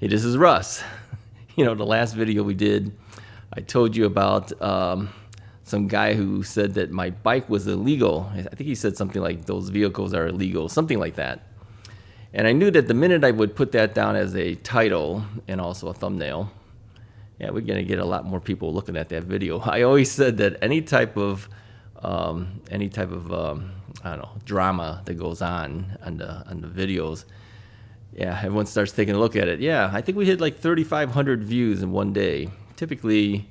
Hey, this is Russ. The last video we did, I told you about some guy who said that my bike was illegal. I think he said something like, those vehicles are illegal, something like that. And I knew that the minute I would put that down as a title and also a thumbnail, yeah, we're going to get a lot more people looking at that video. I always said that any type of I don't know, drama that goes on the videos, yeah, everyone starts taking a look at it. Yeah, I think we hit like 3,500 views in one day. Typically,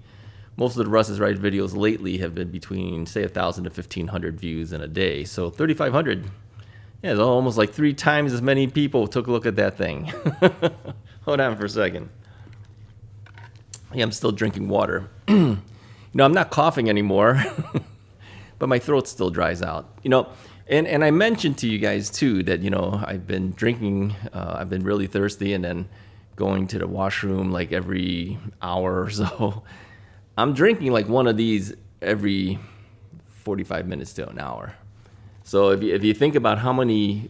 most of the Russ is Right videos lately have been between, say, 1,000 to 1,500 views in a day. So 3,500, yeah, it's almost like 3 times as many people took a look at that thing. Hold on for a second. Yeah, I'm still drinking water. I'm not coughing anymore, but my throat still dries out. And I mentioned to you guys too that I've been drinking. I've been really thirsty, and then going to the washroom like every hour or so. I'm drinking like one of these every 45 minutes to an hour. So if you think about how many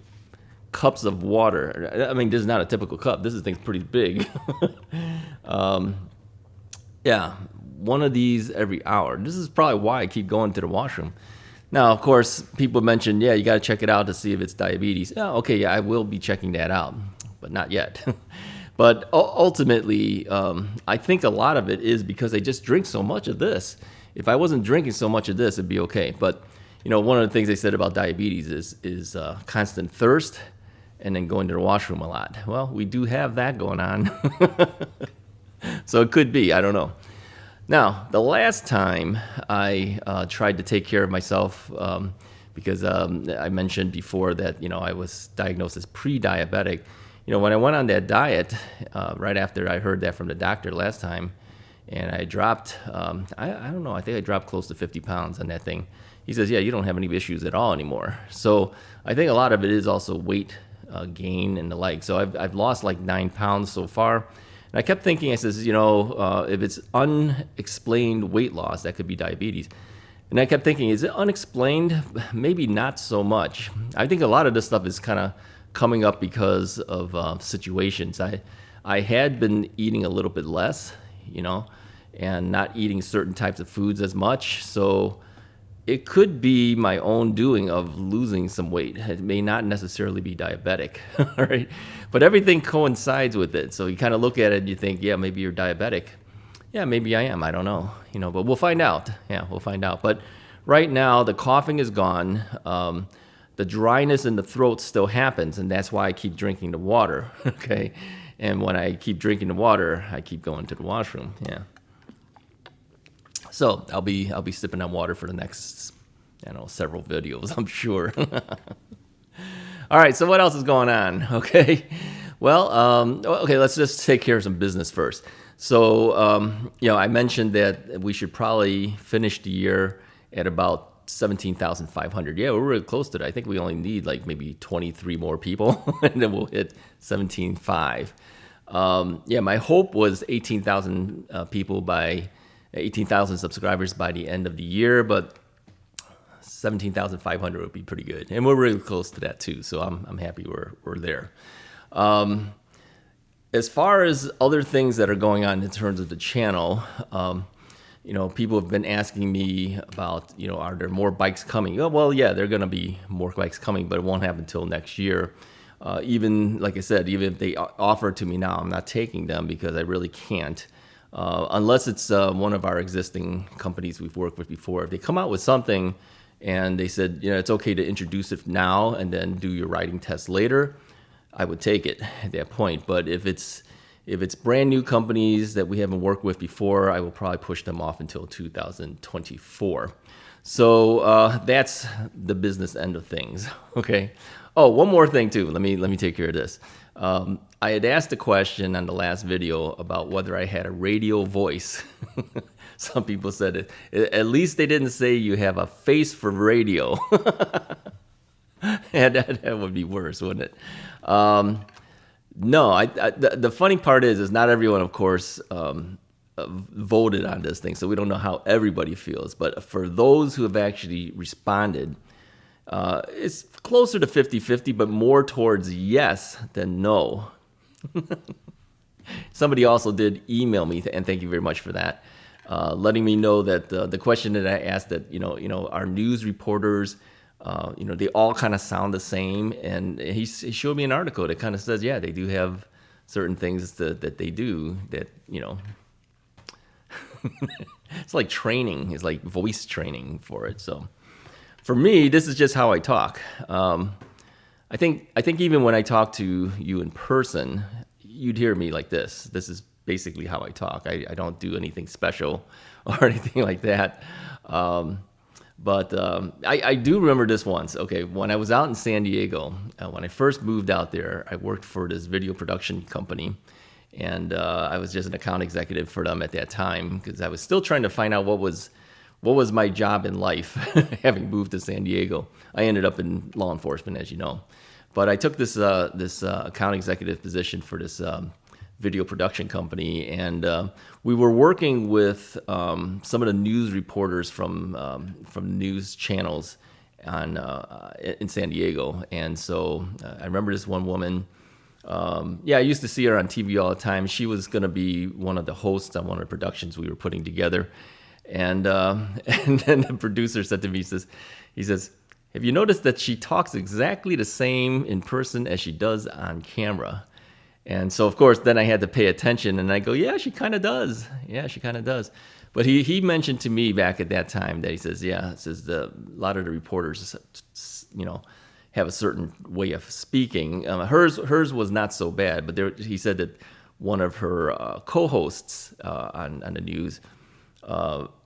cups of water, I mean, this is not a typical cup. This thing's pretty big. Yeah, one of these every hour. This is probably why I keep going to the washroom. Now, of course, people mention, yeah, you got to check it out to see if it's diabetes. Oh, okay, yeah, I will be checking that out, but not yet. But ultimately, I think a lot of it is because I just drink so much of this. If I wasn't drinking so much of this, it'd be okay. But one of the things they said about diabetes is constant thirst and then going to the washroom a lot. Well, we do have that going on. So it could be, I don't know. Now, the last time I tried to take care of myself, because I mentioned before that, I was diagnosed as pre-diabetic. When I went on that diet, right after I heard that from the doctor last time, and I dropped, I don't know, I think I dropped close to 50 pounds on that thing. He says, yeah, you don't have any issues at all anymore. So I think a lot of it is also weight gain and the like. So I've lost like 9 pounds so far. And I kept thinking, I says, if it's unexplained weight loss, that could be diabetes. And I kept thinking, is it unexplained? Maybe not so much. I think a lot of this stuff is kind of coming up because of situations. I had been eating a little bit less, and not eating certain types of foods as much. So it could be my own doing of losing some weight. It may not necessarily be diabetic, all right? But everything coincides with it. So you kind of look at it and you think, yeah, maybe you're diabetic. Yeah, maybe I am. I don't know, but we'll find out. Yeah, we'll find out. But right now, the coughing is gone. The dryness in the throat still happens, and that's why I keep drinking the water, okay? And when I keep drinking the water, I keep going to the washroom, yeah. So I'll be sipping on water for the next, several videos, I'm sure. All right, so what else is going on? Okay, well, okay, let's just take care of some business first. So, I mentioned that we should probably finish the year at about 17,500. Yeah, we're really close to that. I think we only need like maybe 23 more people, and then we'll hit 17,500. Yeah, my hope was 18,000 people by 18,000 subscribers by the end of the year, but 17,500 would be pretty good, and we're really close to that too. So I'm happy we're there. As far as other things that are going on in terms of the channel, people have been asking me about, are there more bikes coming? Oh, well, yeah, there are going to be more bikes coming, but it won't happen until next year. Even, like I said, even if they offer to me now, I'm not taking them because I really can't. Unless it's one of our existing companies we've worked with before. If they come out with something and they said, it's okay to introduce it now and then do your riding test later, I would take it at that point. But if it's brand new companies that we haven't worked with before, I will probably push them off until 2024. So that's the business end of things. Okay. Oh, one more thing too. Let me take care of this. I had asked a question on the last video about whether I had a radio voice. Some people said it. At least they didn't say you have a face for radio. And that would be worse, wouldn't it? No, the funny part is not everyone, of course, voted on this thing, so we don't know how everybody feels. But for those who have actually responded, it's closer to 50-50, but more towards yes than no. Somebody also did email me, and thank you very much for that, letting me know that the question that I asked, that our news reporters, they all kind of sound the same, and he showed me an article that kind of says, yeah, they do have certain things that they do that it's like training, it's like voice training for it. So for me, this is just how I talk. I think even when I talk to you in person, you'd hear me like this. This is basically how I talk. I don't do anything special or anything like that. But I do remember this once. Okay, when I was out in San Diego, when I first moved out there, I worked for this video production company. And I was just an account executive for them at that time because I was still trying to find out what was my job in life, having moved to San Diego. I ended up in law enforcement, as you know. But I took this account executive position for this video production company, and we were working with some of the news reporters from news channels in San Diego. And so I remember this one woman. I used to see her on TV all the time. She was going to be one of the hosts on one of the productions we were putting together. And then the producer said to me, he says, have you noticed that she talks exactly the same in person as she does on camera? And so, of course, then I had to pay attention, and I go, yeah, she kind of does. Yeah, she kind of does. But he mentioned to me back at that time that he says, a lot of the reporters, have a certain way of speaking. Hers was not so bad, but he said that one of her co-hosts on the news,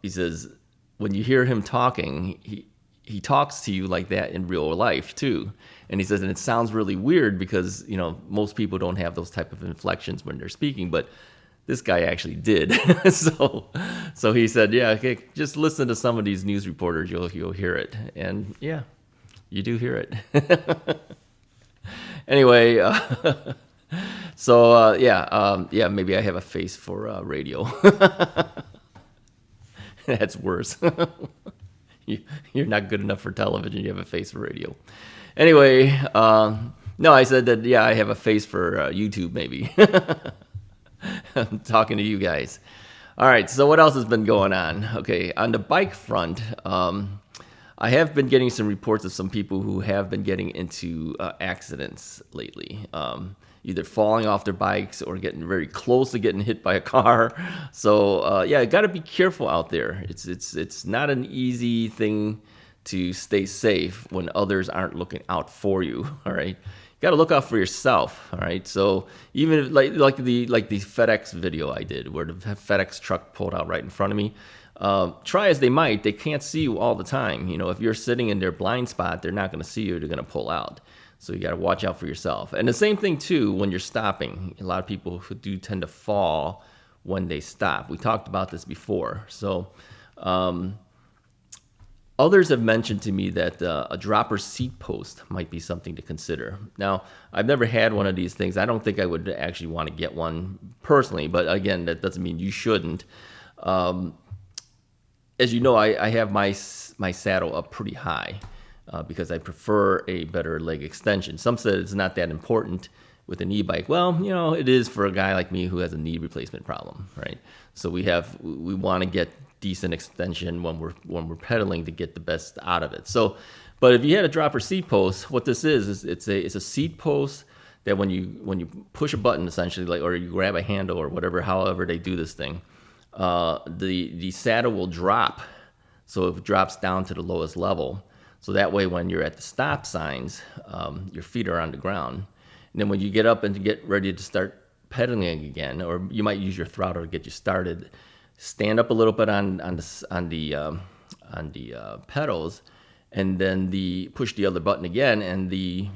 he says, when you hear him talking, he talks to you like that in real life too. And he says, and it sounds really weird because most people don't have those type of inflections when they're speaking, but this guy actually did. so he said, yeah, okay, just listen to some of these news reporters, you'll hear it. And yeah. You do hear it. Anyway, maybe I have a face for radio. That's worse. You're not good enough for television. You have a face for radio. Anyway, no, I said that, I have a face for YouTube, maybe. I'm talking to you guys. All right, so what else has been going on? Okay, on the bike front, I have been getting some reports of some people who have been getting into accidents lately, either falling off their bikes or getting very close to getting hit by a car. So you got to be careful out there. It's not an easy thing to stay safe when others aren't looking out for you. All right, you got to look out for yourself. All right, so even like the FedEx video I did, where the FedEx truck pulled out right in front of me. Try as they might, they can't see you all the time. If you're sitting in their blind spot, they're not going to see you. They're going to pull out. So you got to watch out for yourself. And the same thing too when you're stopping. A lot of people who do tend to fall when they stop. We talked about this before. So others have mentioned to me that a dropper seat post might be something to consider. Now, I've never had one of these things. I don't think I would actually want to get one personally. But again, that doesn't mean you shouldn't. As you know, I have my saddle up pretty high because I prefer a better leg extension. Some said it's not that important with an e-bike. Well, it is for a guy like me who has a knee replacement problem, right? So we want to get decent extension when we're pedaling to get the best out of it. So, but if you had a dropper seat post, what this is it's a seat post that when you push a button essentially, or you grab a handle or whatever, however they do this thing. The saddle will drop, so it drops down to the lowest level. So that way, when you're at the stop signs, your feet are on the ground. And then when you get up and get ready to start pedaling again, or you might use your throttle to get you started, stand up a little bit on the pedals, and then push the other button again, and the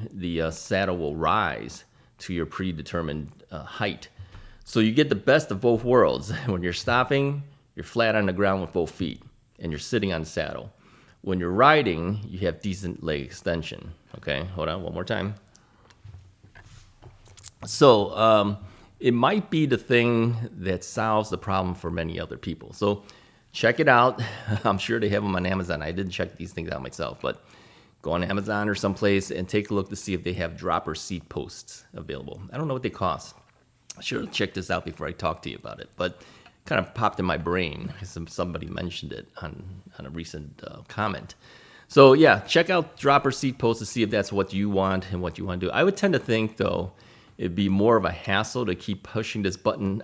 saddle will rise to your predetermined height. So you get the best of both worlds. When you're stopping, you're flat on the ground with both feet, and you're sitting on the saddle. When you're riding, you have decent leg extension. Okay, hold on one more time. So it might be the thing that solves the problem for many other people. So check it out. I'm sure they have them on Amazon. I didn't check these things out myself, but go on Amazon or someplace and take a look to see if they have dropper seat posts available. I don't know what they cost. I should have checked this out before I talked to you about it, but kind of popped in my brain because somebody mentioned it on a recent comment. So yeah, check out dropper seat posts to see if that's what you want and what you want to do. I would tend to think though it'd be more of a hassle to keep pushing this button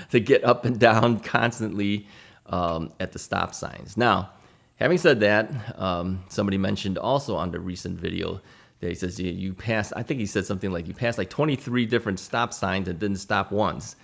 to get up and down constantly at the stop signs. Now, having said that, somebody mentioned also on the recent video that he says you passed, I think he said something like you passed like 23 different stop signs and didn't stop once.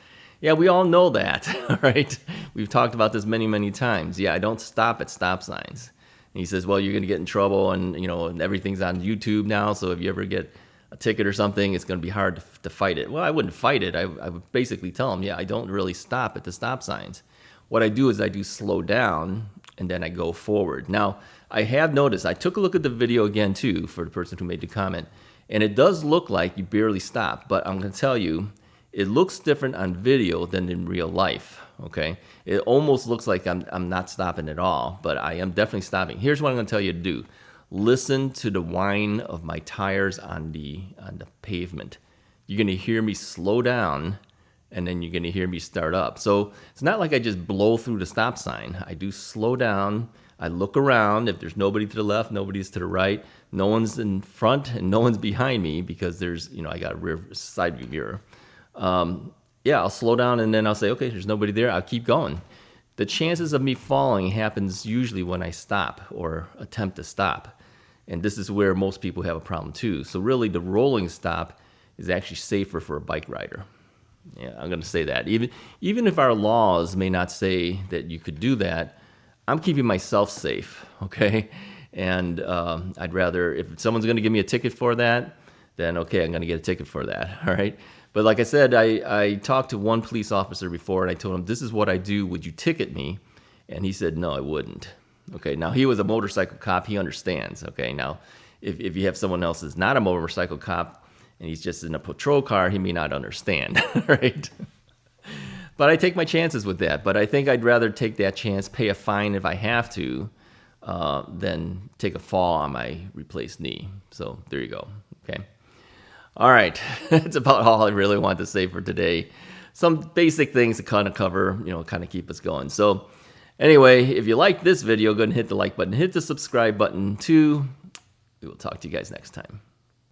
Yeah, we all know that, right? We've talked about this many, many times. Yeah, I don't stop at stop signs. And he says, well, you're going to get in trouble, and and everything's on YouTube now, so if you ever get a ticket or something, it's going to be hard to fight it. Well, I wouldn't fight it. I would basically tell him, yeah, I don't really stop at the stop signs. What I do is I do slow down, and then I go forward. Now, I have noticed, I took a look at the video again, too, for the person who made the comment, and it does look like you barely stop, but I'm going to tell you, it looks different on video than in real life, okay? It almost looks like I'm not stopping at all, but I am definitely stopping. Here's what I'm going to tell you to do. Listen to the whine of my tires on the pavement. You're going to hear me slow down, and then you're going to hear me start up. So it's not like I just blow through the stop sign. I do slow down. I look around. If there's nobody to the left, nobody's to the right, no one's in front, and no one's behind me because there's, I got a rear side view mirror. Yeah, I'll slow down, and then I'll say, okay, there's nobody there. I'll keep going. The chances of me falling happens usually when I stop or attempt to stop. And this is where most people have a problem too. So really the rolling stop is actually safer for a bike rider. Yeah, I'm going to say that. Even if our laws may not say that you could do that, I'm keeping myself safe, okay? And I'd rather, if someone's going to give me a ticket for that, then okay, I'm going to get a ticket for that, all right? But like I said, I talked to one police officer before, and I told him, this is what I do. Would you ticket me? And he said, no, I wouldn't. Okay, now he was a motorcycle cop. He understands. Okay, now if you have someone else that's not a motorcycle cop and he's just in a patrol car, he may not understand, right? But I take my chances with that. But I think I'd rather take that chance, pay a fine if I have to, than take a fall on my replaced knee. So there you go. Okay. All right, that's about all I really want to say for today. Some basic things to kind of cover, kind of keep us going. So anyway, if you like this video, go ahead and hit the like button, hit the subscribe button too. We will talk to you guys next time.